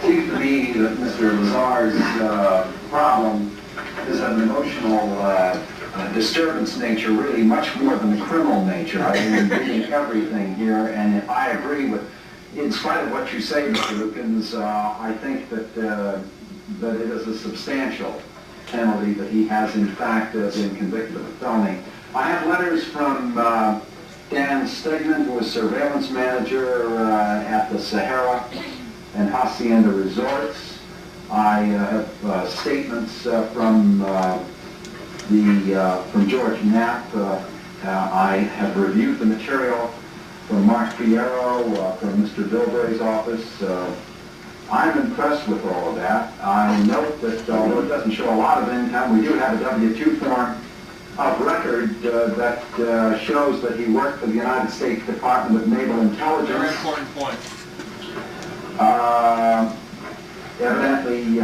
Seems to me that Mr. Lazar's problem is of an emotional disturbance nature, really much more than the criminal nature. I've been reading everything here, and I agree with, in spite of what you say, Mr. Lukens, I think that that it is a substantial penalty that he has in fact been convicted of a felony. I have letters from Dan Stegman, who was surveillance manager at the Sahara and Hacienda Resorts. I have statements from George Knapp. I have reviewed the material from Mark Fierro, from Mr. Bilbray's office. I'm impressed with all of that. I note that although it doesn't show a lot of income, we do have a W-2 form of record that shows that he worked for the United States Department of Naval Intelligence. Very important point. Evidently,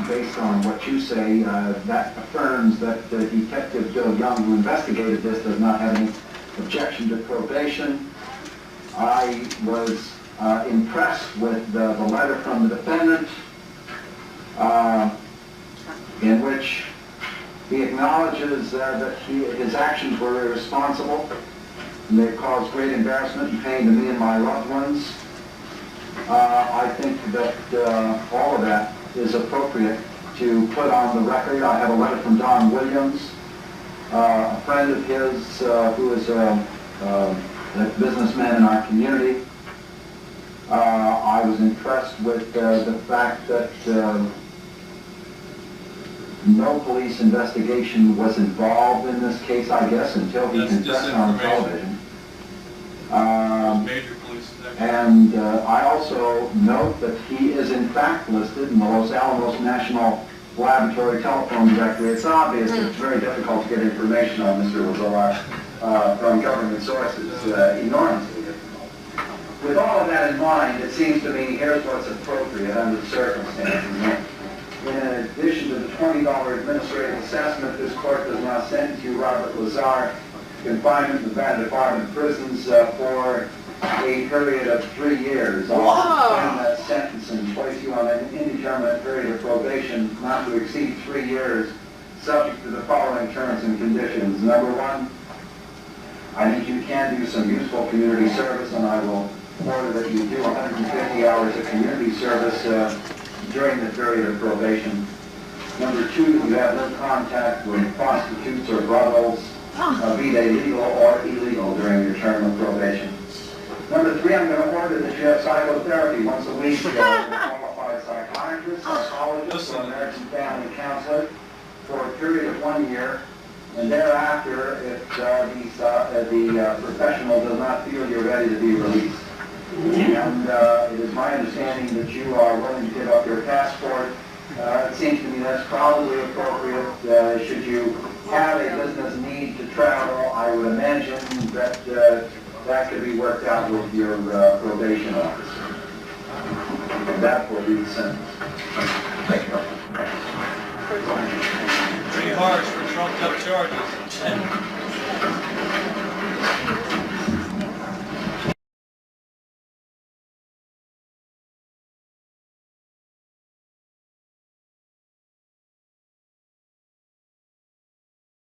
based on what you say, that affirms that Detective Bill Young, who investigated this, does not have any objection to probation. I was impressed with the letter from the defendant, in which he acknowledges that his actions were irresponsible, and they caused great embarrassment and pain to me and my loved ones. I think that all of that is appropriate to put on the record. I have a letter from Don Williams, a friend of his who is a businessman in our community. I was impressed with the fact that no police investigation was involved in this case, I guess, until he confessed on television. Major police and I also note that he is in fact listed in the Los Alamos National Laboratory Telephone Directory. It's obvious that it's very difficult to get information on Mr. Lazar from government sources, enormously difficult. With all of that in mind, it seems to me here's what's appropriate under the circumstances. In addition to the $20 administrative assessment, this court does now sentence you, Robert Lazar, to confinement in the Nevada Department of Prisons for a period of 3 years. I'll suspend that sentence and place you on an indeterminate period of probation not to exceed 3 years, subject to the following terms and conditions. Number one, I need you can do some useful community service, and I will order that you do 150 hours of community service during the period of probation. Number two, you have no contact with prostitutes or brothels, be they legal or illegal during your term of probation. Number three, I'm going to order that you have psychotherapy once a week with a qualified psychiatrist, psychologist, or American family counselor for a period of 1 year. And thereafter, if the professional does not feel you're ready to be released. And it is my understanding that you are willing to give up your passport. It seems to me that's probably appropriate. Should you have a business need to travel, I would imagine that that could be worked out with your probation officer. And that will be the sentence. Thank you. Pretty harsh for trumped up charges.